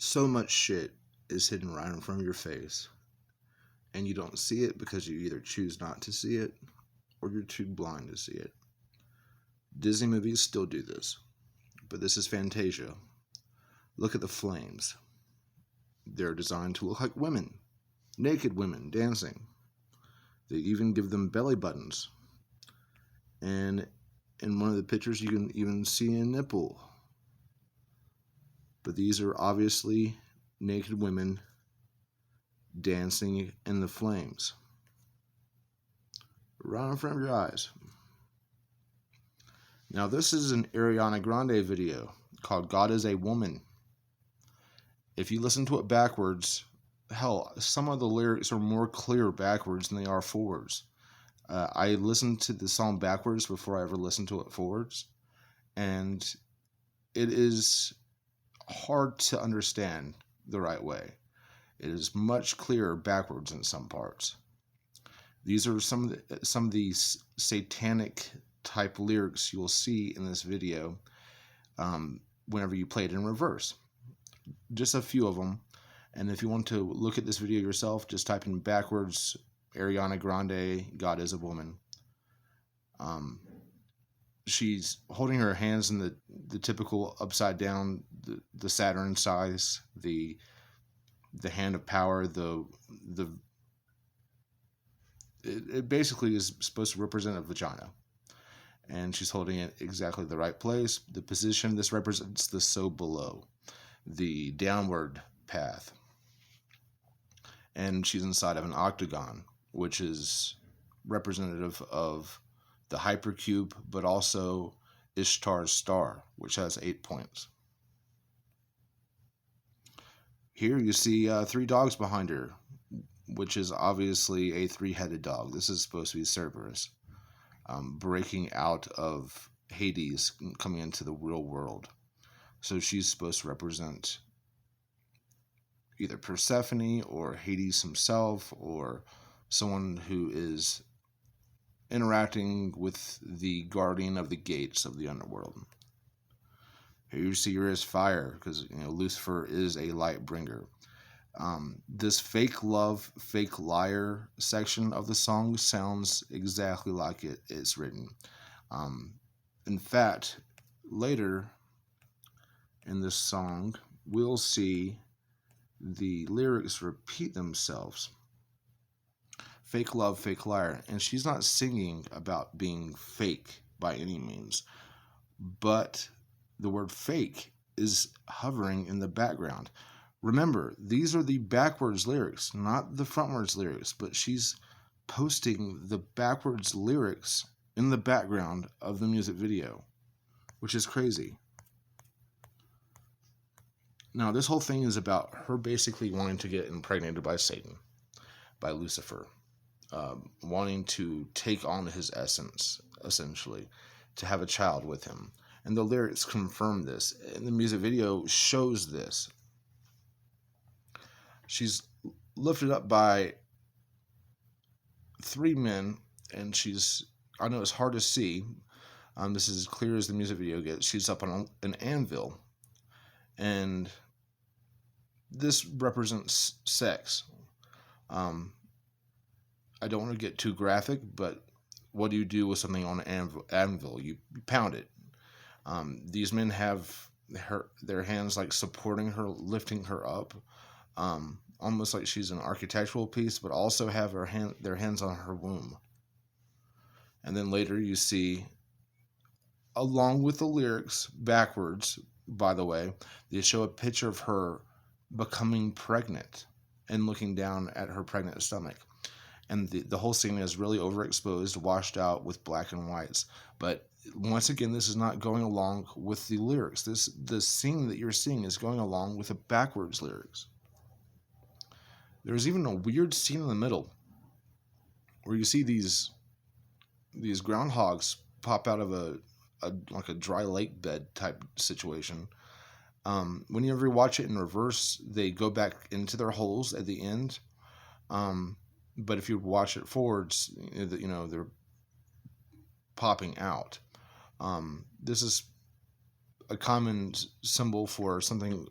So much shit is hidden right in front of your face, and you don't see it because you either choose not to see it or you're too blind to see it. Disney movies still do this, but this is Fantasia. Look at the flames. They're designed to look like women, naked women dancing. They even give them belly buttons. And in one of the pictures, you can even see a nipple. But these are obviously naked women dancing in the flames right in front of your eyes. Now, this is an Ariana Grande video called God is a Woman. If you listen to it backwards, hell, some of the lyrics are more clear backwards than they are forwards. I listened to the song backwards before I ever listened to it forwards, and it is hard to understand the right way. It is much clearer backwards in some parts. These are some of these satanic type lyrics you'll see in this video whenever you play it in reverse. Just a few of them. And if you want to look at this video yourself, just type in backwards Ariana Grande, God is a Woman. She's holding her hands in the typical upside down, the Saturn size, the hand of power, it basically is supposed to represent a vagina. And she's holding it exactly the right place. The position, this represents the so below, the downward path. And she's inside of an octagon, which is representative of the hypercube, but also Ishtar's star, which has 8 points. Here you see 3 dogs behind her, which is obviously a 3-headed dog. This is supposed to be Cerberus, breaking out of Hades, coming into the real world. So she's supposed to represent either Persephone or Hades himself, or someone who is interacting with the guardian of the gates of the underworld. Here you see her as fire, because Lucifer is a light bringer. This fake love, fake liar section of the song sounds exactly like it's written. In fact, later in this song, we'll see the lyrics repeat themselves. Fake love, fake liar. And she's not singing about being fake by any means, but the word fake is hovering in the background. Remember, these are the backwards lyrics, not the frontwards lyrics, but she's posting the backwards lyrics in the background of the music video, which is crazy. Now, this whole thing is about her basically wanting to get impregnated by Satan, by Lucifer, wanting to take on his essence, essentially, to have a child with him. And the lyrics confirm this, and the music video shows this. She's lifted up by 3 men, and I know it's hard to see, this is as clear as the music video gets. She's up on an anvil, and this represents sex. I don't want to get too graphic, but what do you do with something on an anvil? You pound it. These men have their hands like supporting her, lifting her up, almost like she's an architectural piece, but also have their hands on her womb. And then later you see, along with the lyrics, backwards, by the way, they show a picture of her becoming pregnant and looking down at her pregnant stomach. And the whole scene is really overexposed, washed out with black and whites. But once again, this is not going along with the lyrics. The scene that you're seeing is going along with the backwards lyrics. There's even a weird scene in the middle where you see these groundhogs pop out of a dry lake bed type situation. Whenever you watch it in reverse, they go back into their holes at the end. But if you watch it forwards, they're popping out. This is a common symbol for something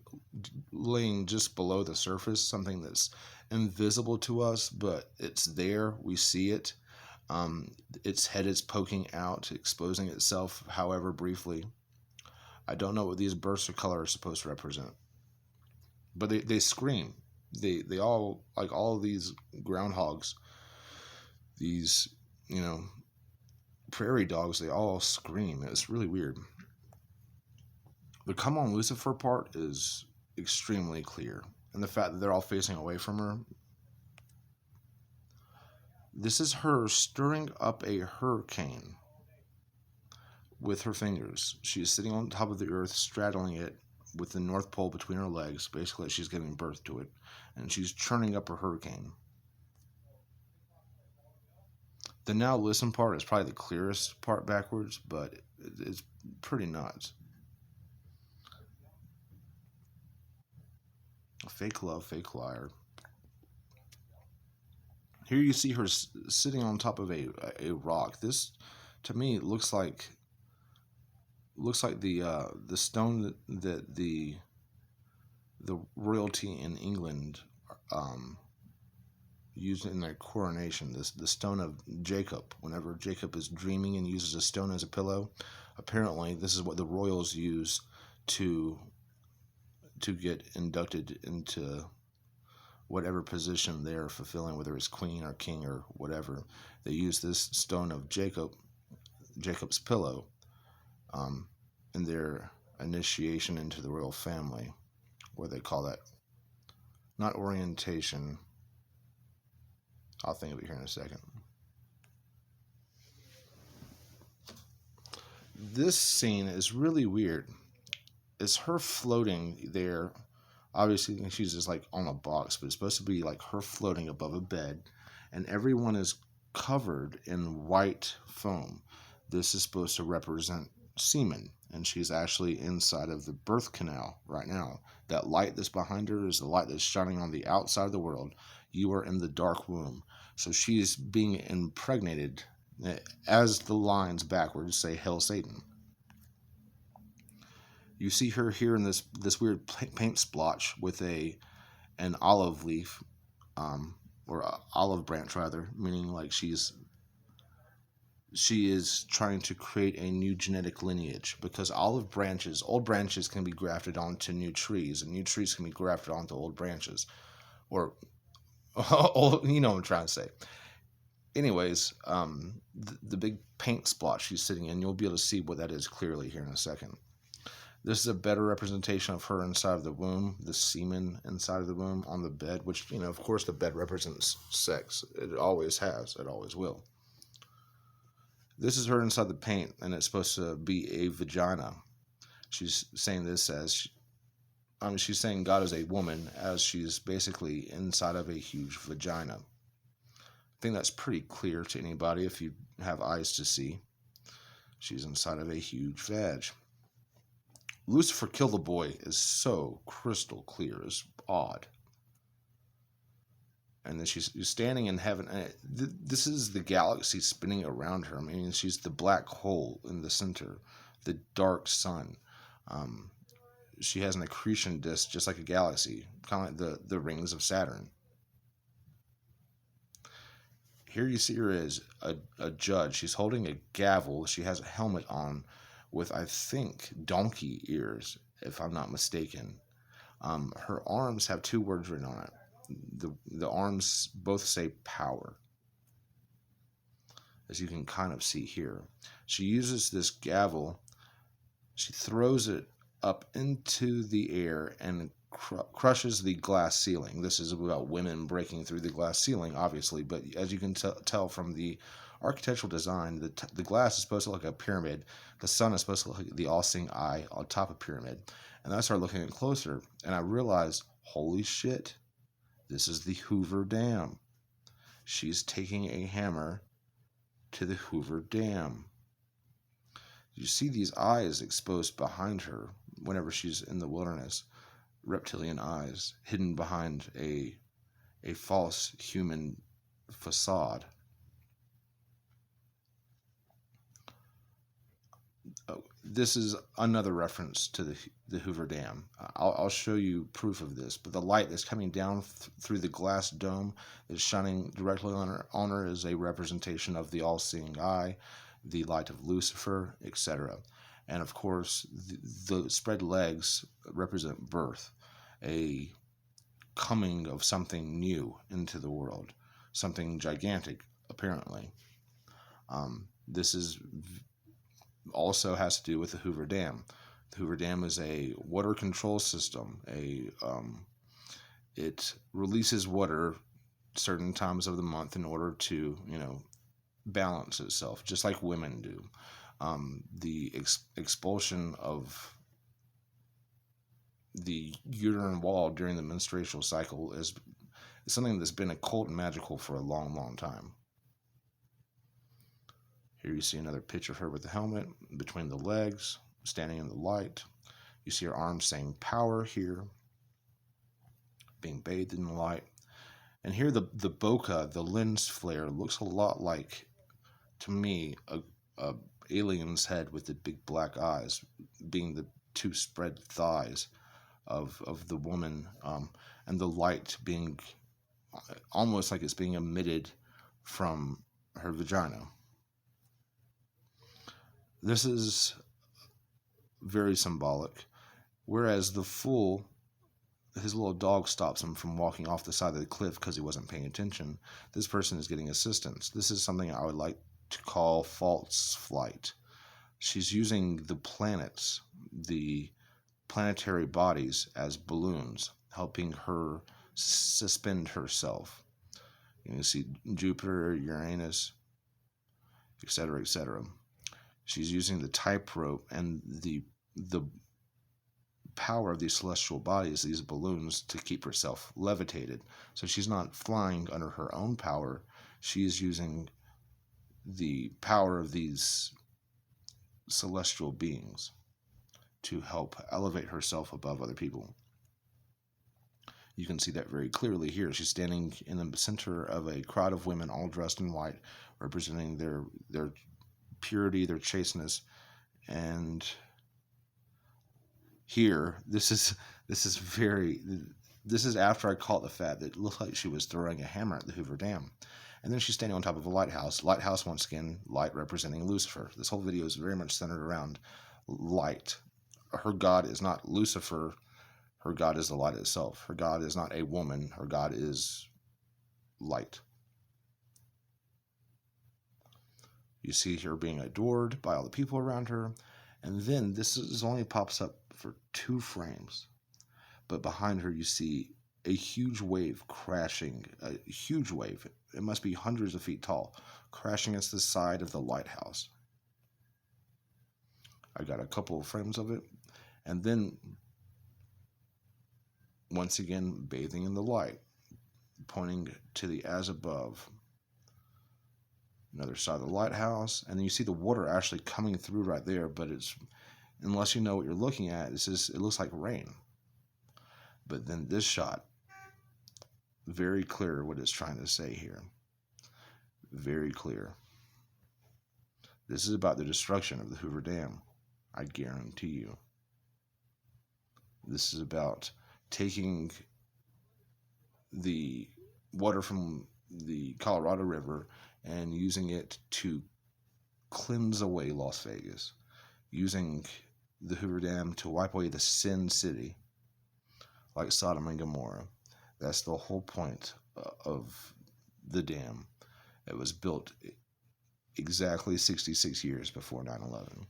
laying just below the surface, something that's invisible to us, but it's there. We see it. Its head is poking out, exposing itself, however briefly. I don't know what these bursts of color are supposed to represent, but they scream. They all, like all of these groundhogs, these, you know, prairie dogs, they all scream. It's really weird. The "Come on, Lucifer" part is extremely clear, and the fact that they're all facing away from her. This is her stirring up a hurricane with her fingers. She is sitting on top of the earth, straddling it with the North Pole between her legs. Basically, she's giving birth to it, and she's churning up a hurricane. The "Now Listen" part is probably the clearest part backwards, but it's pretty nuts. Fake love, fake liar. Here you see her sitting on top of a rock. This, to me, looks like the stone that the royalty in England used in their coronation. The stone of Jacob. Whenever Jacob is dreaming and uses a stone as a pillow, apparently this is what the royals use to get inducted into whatever position they're fulfilling, whether it's queen or king or whatever. They use this stone of Jacob's pillow, in their initiation into the royal family, where they call that, not orientation. I'll think of it here in a second. This scene is really weird. It's her floating there. Obviously, she's just like on a box, but it's supposed to be like her floating above a bed, and everyone is covered in white foam. This is supposed to represent semen, and she's actually inside of the birth canal right now. That light that's behind her is the light that's shining on the outside of the world. You are in the dark womb. So she's being impregnated, as the lines backwards say, "Hail Satan." You see her here in this weird paint splotch with an olive leaf, or a olive branch rather, meaning like she is trying to create a new genetic lineage, because old branches can be grafted onto new trees, and new trees can be grafted onto old branches, or you know what I'm trying to say. Anyways, the big paint splotch she's sitting in, you'll be able to see what that is clearly here in a second. This is a better representation of her inside of the womb, the semen inside of the womb on the bed, which, you know, of course the bed represents sex. It always has. It always will. This is her inside the paint, and it's supposed to be a vagina. She's saying this as, she's saying God is a woman, as she's basically inside of a huge vagina. I think that's pretty clear to anybody if you have eyes to see. She's inside of a huge vag. "Lucifer, kill the boy" is so crystal clear. It's odd. And then she's standing in heaven. And this is the galaxy spinning around her. I mean, she's the black hole in the center, the dark sun. She has an accretion disk just like a galaxy, kind of like the rings of Saturn. Here you see her as a judge. She's holding a gavel. She has a helmet on with, I think, donkey ears, if I'm not mistaken. Her arms have two words written on it. The arms both say "power," as you can kind of see here. She uses this gavel. She throws it up into the air and crushes the glass ceiling. This is about women breaking through the glass ceiling, obviously, but as you can tell from the architectural design, the glass is supposed to look like a pyramid. The sun is supposed to look like the all-seeing eye on top of a pyramid. And I started looking at it closer, and I realized, holy shit, this is the Hoover Dam. She's taking a hammer to the Hoover Dam. You see these eyes exposed behind her whenever she's in the wilderness. Reptilian eyes hidden behind a false human facade. this is another reference to the Hoover Dam. I'll show you proof of this. But the light that's coming down through the glass dome is shining directly on her is a representation of the all-seeing eye, the light of Lucifer, etc. And of course, the spread legs represent birth, a coming of something new into the world, something gigantic, apparently. This is also has to do with the Hoover Dam. The Hoover Dam is a water control system. It releases water certain times of the month in order to, balance itself, just like women do. The expulsion of the uterine wall during the menstrual cycle is something that's been occult and magical for a long, long time. Here you see another picture of her with the helmet between the legs, standing in the light. You see her arms saying power here, being bathed in the light. And here the bokeh, the lens flare, looks a lot like, to me, a alien's head with the big black eyes, being the two spread thighs of the woman, and the light being almost like it's being emitted from her vagina. This is very symbolic. Whereas the fool, his little dog stops him from walking off the side of the cliff because he wasn't paying attention. This person is getting assistance. This is something I would like to call false flight. She's using the planets, the planetary bodies, as balloons, helping her suspend herself. You see Jupiter, Uranus, etc., etc. She's using the tightrope and the power of these celestial bodies, these balloons, to keep herself levitated. So she's not flying under her own power. She is using the power of these celestial beings to help elevate herself above other people. You can see that very clearly here. She's standing in the center of a crowd of women all dressed in white, representing their purity, their chasteness. And here, this is after I caught the fact that it looked like she was throwing a hammer at the Hoover Dam. And then she's standing on top of a lighthouse. Lighthouse, once again, light representing Lucifer. This whole video is very much centered around light. Her god is not Lucifer. Her god is the light itself. Her god is not a woman. Her god is light. You see her being adored by all the people around her. And then this only pops up for 2 frames. But behind her you see a huge wave crashing. A huge wave. It must be hundreds of feet tall. Crashing against the side of the lighthouse. I got a couple of frames of it. And then, once again, bathing in the light. Pointing to the as above. Another side of the lighthouse, and then you see the water actually coming through right there, but it's, unless you know what you're looking at, it looks like rain. But then this shot, very clear what it's trying to say here. Very clear. This is about the destruction of the Hoover Dam, I guarantee you. This is about taking the water from the Colorado River and using it to cleanse away Las Vegas, using the Hoover Dam to wipe away the sin city, like Sodom and Gomorrah. That's the whole point of the dam. It was built exactly 66 years before 9/11.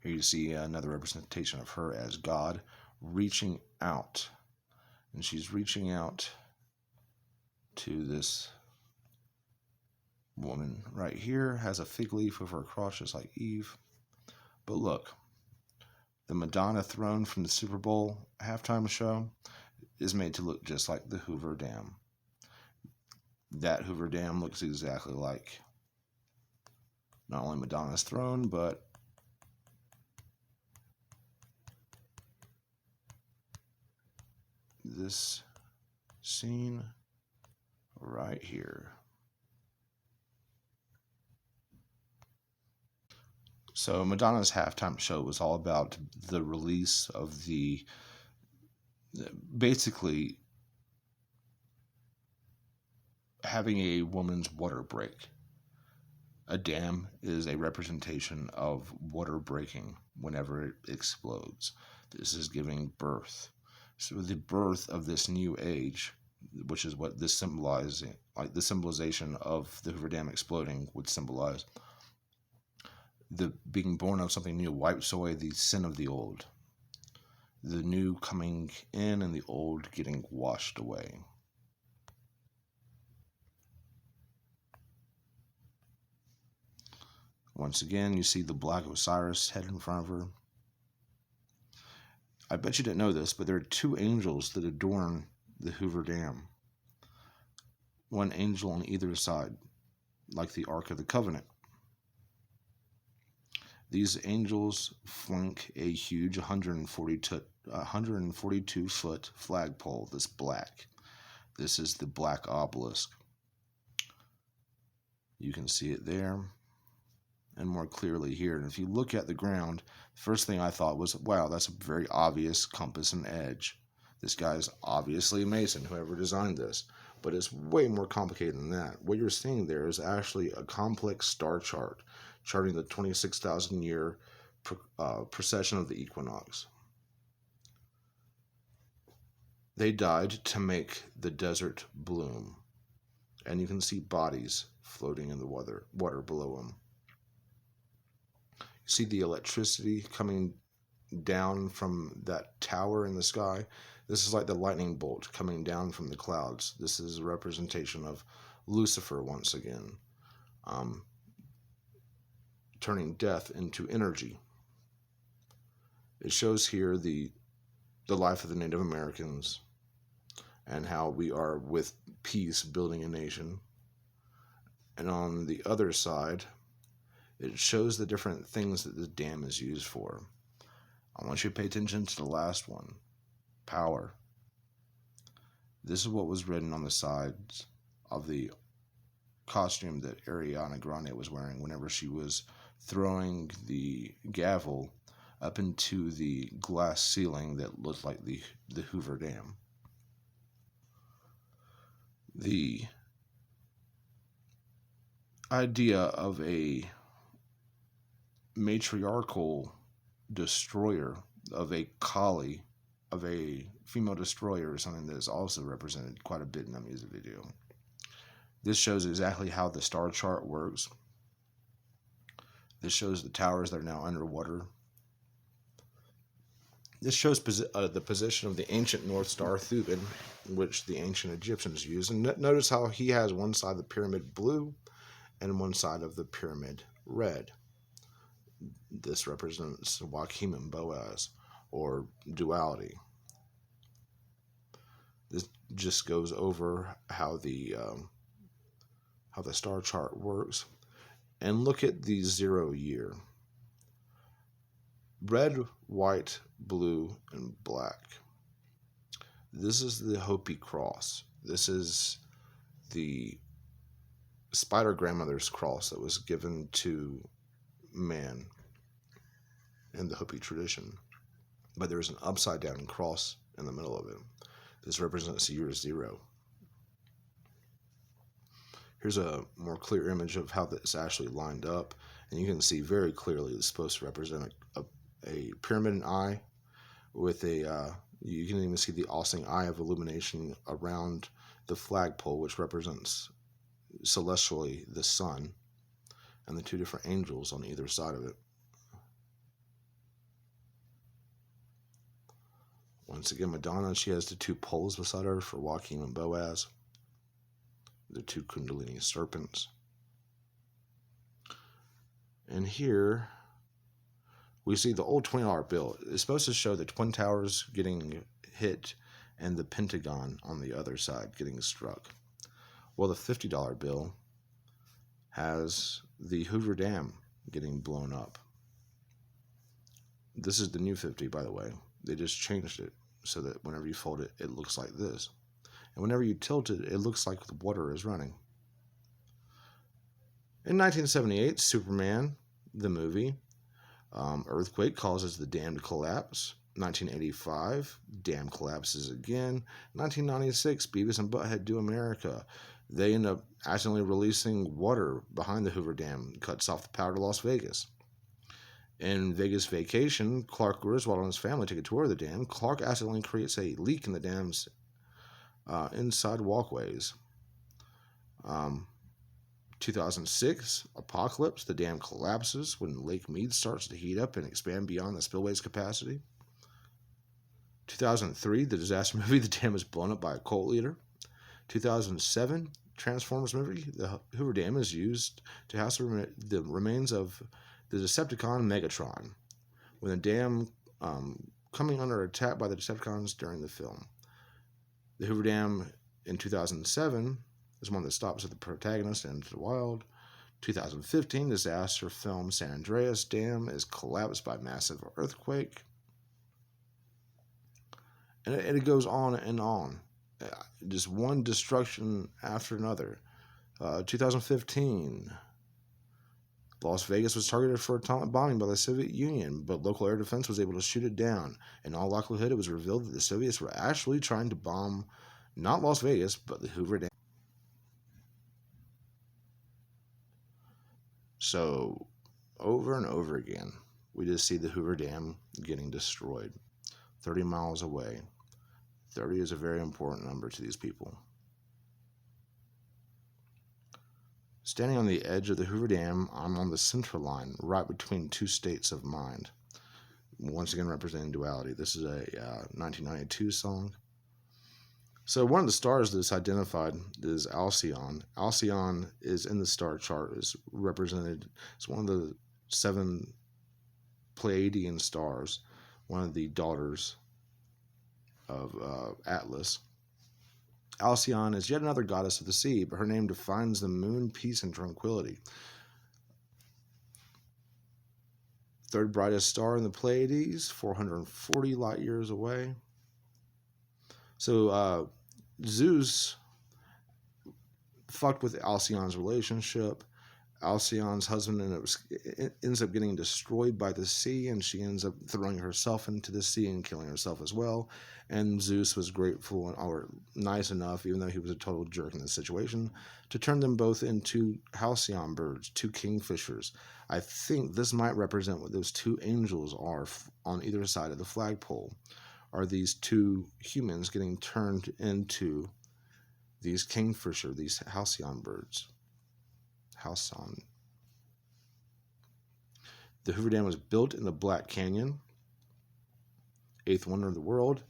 Here you see another representation of her as God reaching out, and she's reaching out to this woman right here, has a fig leaf over her crotch just like Eve. But look, the Madonna throne from the Super Bowl halftime show is made to look just like the Hoover Dam. That Hoover Dam looks exactly like not only Madonna's throne, but this scene right here. So Madonna's halftime show was all about the release of basically having a woman's water break. A dam is a representation of water breaking whenever it explodes. This is giving birth. So the birth of this new age, which is what this symbolizing, like the symbolization of the Hoover Dam exploding would symbolize. The being born of something new wipes away the sin of the old. The new coming in and the old getting washed away. Once again, you see the Black Osiris head in front of her. I bet you didn't know this, but there are two angels that adorn the Hoover Dam. One angel on either side, like the Ark of the Covenant. These angels flank a huge 142-foot flagpole that's black. This is the black obelisk. You can see it there, and more clearly here. And if you look at the ground, the first thing I thought was, wow, that's a very obvious compass and edge. This guy's obviously a Mason, whoever designed this. But it's way more complicated than that. What you're seeing there is actually a complex star chart, charting the 26,000 year precession of the equinox. They died to make the desert bloom. And you can see bodies floating in the water below them. See the electricity coming down from that tower in the sky. This is like the lightning bolt coming down from the clouds. This is a representation of Lucifer once again, turning death into energy. It shows here the life of the Native Americans and how we are with peace building a nation. And on the other side, it shows the different things that the dam is used for. I want you to pay attention to the last one, power. This is what was written on the sides of the costume that Ariana Grande was wearing whenever she was throwing the gavel up into the glass ceiling that looked like the Hoover Dam. The idea of a matriarchal destroyer, of a Kali, of a female destroyer, is something that is also represented quite a bit in the music video. This shows exactly how the star chart works. This shows the towers that are now underwater. This shows the position of the ancient North Star Thuban, which the ancient Egyptians used. And notice how he has one side of the pyramid blue and one side of the pyramid red. This represents Joachim and Boaz, or duality. This just goes over how the star chart works. And look at the 0 year. Red, white, blue, and black. This is the Hopi cross. This is the spider grandmother's cross that was given to man in the Hopi tradition. But there is an upside down cross in the middle of it. This represents year 0. Here's a more clear image of how this actually lined up. And you can see very clearly it's supposed to represent a pyramid and eye with you can even see the Austin eye of illumination around the flagpole, which represents celestially the sun, and the two different angels on either side of it. Once again, Madonna, she has the two poles beside her for Joachim and Boaz, the two Kundalini serpents. And here we see the old $20 bill. It's supposed to show the Twin Towers getting hit and the Pentagon on the other side getting struck. Well, the $50 bill has the Hoover Dam getting blown up. This is the new 50, by the way. They just changed it so that whenever you fold it, it looks like this. And whenever you tilt it, it looks like the water is running. In 1978, Superman, the movie, Earthquake causes the dam to collapse. 1985, dam collapses again. 1996, Beavis and Butthead Do America. They end up accidentally releasing water behind the Hoover Dam, cuts off the power to Las Vegas. In Vegas Vacation, Clark Griswold and his family take a tour of the dam. Clark accidentally creates a leak in the dam's inside walkways. 2006, Apocalypse. The dam collapses when Lake Mead starts to heat up and expand beyond the spillway's capacity. 2003, the disaster movie, The Dam is blown up by a cult leader. 2007, Transformers movie, the Hoover Dam is used to house the remains of the Decepticon Megatron, when the dam coming under attack by the Decepticons during the film. The Hoover Dam in 2007 is one that stops at the protagonist into the wild. 2015, disaster film San Andreas Dam is collapsed by massive earthquake. And it goes on and on. Just one destruction after another. 2015, Las Vegas was targeted for atomic bombing by the Soviet Union, but local air defense was able to shoot it down. In all likelihood, it was revealed that the Soviets were actually trying to bomb not Las Vegas, but the Hoover Dam. So, over and over again, we just see the Hoover Dam getting destroyed. 30 miles away. 30 is a very important number to these people. Standing on the edge of the Hoover Dam, I'm on the central line, right between two states of mind. Once again, representing duality. This is a 1992 song. So one of the stars that's identified is Alcyon. Alcyon is in the star chart, is represented as one of the 7 Pleiadian stars, one of the daughters of Atlas. Alcyon is yet another goddess of the sea, but her name defines the moon, peace, and tranquility. Third brightest star in the Pleiades, 440 light years away. So Zeus fucked with Alcyon's relationship. Alcyon's husband ends up getting destroyed by the sea, and she ends up throwing herself into the sea and killing herself as well. And Zeus was grateful or nice enough, even though he was a total jerk in this situation, to turn them both into halcyon birds, 2 kingfishers. I think this might represent what those 2 angels are on either side of the flagpole. Are these 2 humans getting turned into these kingfisher, these halcyon birds? Halcyon. The Hoover Dam was built in the Black Canyon. 8th wonder of the world.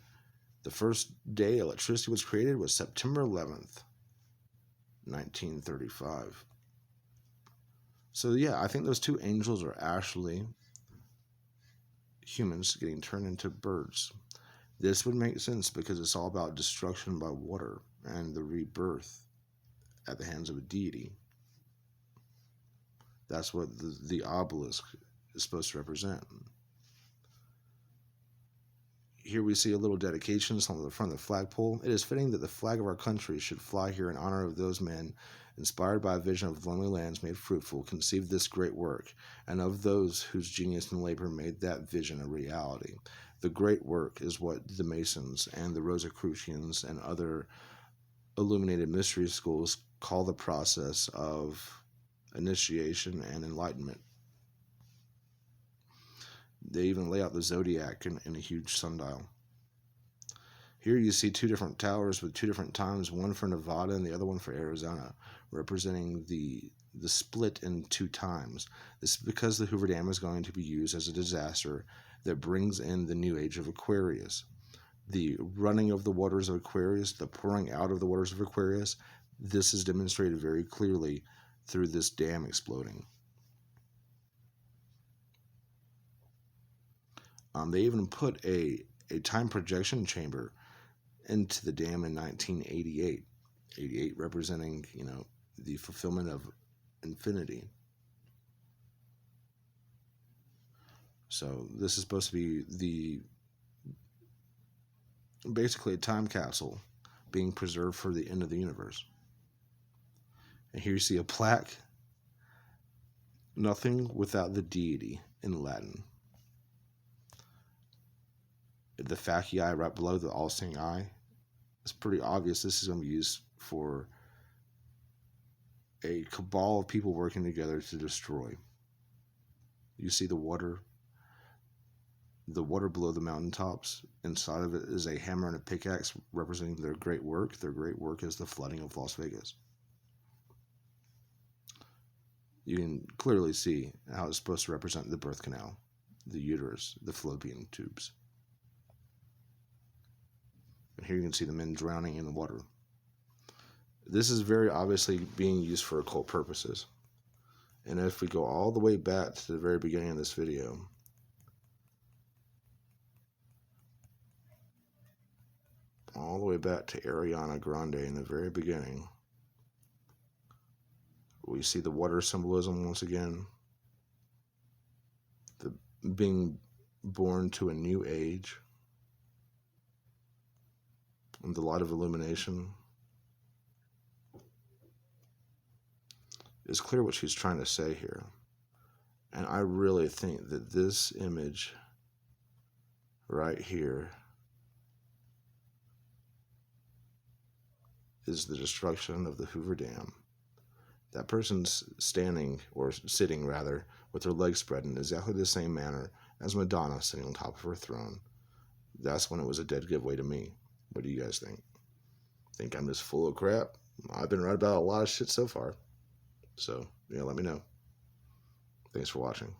The first day electricity was created was September 11th, 1935. So yeah, I think those 2 angels are actually humans getting turned into birds. This would make sense because it's all about destruction by water and the rebirth at the hands of a deity. That's what the obelisk is supposed to represent. Here we see a little dedication on the front of the flagpole. It is fitting that the flag of our country should fly here in honor of those men, inspired by a vision of lonely lands made fruitful, conceived this great work, and of those whose genius and labor made that vision a reality. The great work is what the Masons and the Rosicrucians and other illuminated mystery schools call the process of initiation and enlightenment. They even lay out the zodiac in a huge sundial. Here you see 2 different towers with 2 different times, one for Nevada and the other one for Arizona, representing the split in 2 times. This is because the Hoover Dam is going to be used as a disaster that brings in the new age of Aquarius. The running of the waters of Aquarius, the pouring out of the waters of Aquarius, this is demonstrated very clearly through this dam exploding. They even put a time projection chamber into the dam in 1988. 88 representing, the fulfillment of infinity. So this is supposed to be basically a time capsule being preserved for the end of the universe. And here you see a plaque, nothing without the deity in Latin. the facii right below the all-seeing eye, it's pretty obvious this is going to be used for a cabal of people working together to destroy. You see the water below the mountaintops. Inside of it is a hammer and a pickaxe representing their great work. Their great work is the flooding of Las Vegas. You can clearly see how it's supposed to represent the birth canal, the uterus, the fallopian tubes. And here you can see the men drowning in the water. This is very obviously being used for occult purposes. And if we go all the way back to the very beginning of this video, all the way back to Ariana Grande in the very beginning, we see the water symbolism once again, the being born to a new age, and the light of illumination. It's clear what she's trying to say here. And I really think that this image right here is the destruction of the Hoover Dam. That person's standing, or sitting rather, with her legs spread in exactly the same manner as Madonna sitting on top of her throne. That's when it was a dead giveaway to me. What do you guys think? Think I'm just full of crap? I've been right about a lot of shit so far. So, yeah, let me know. Thanks for watching.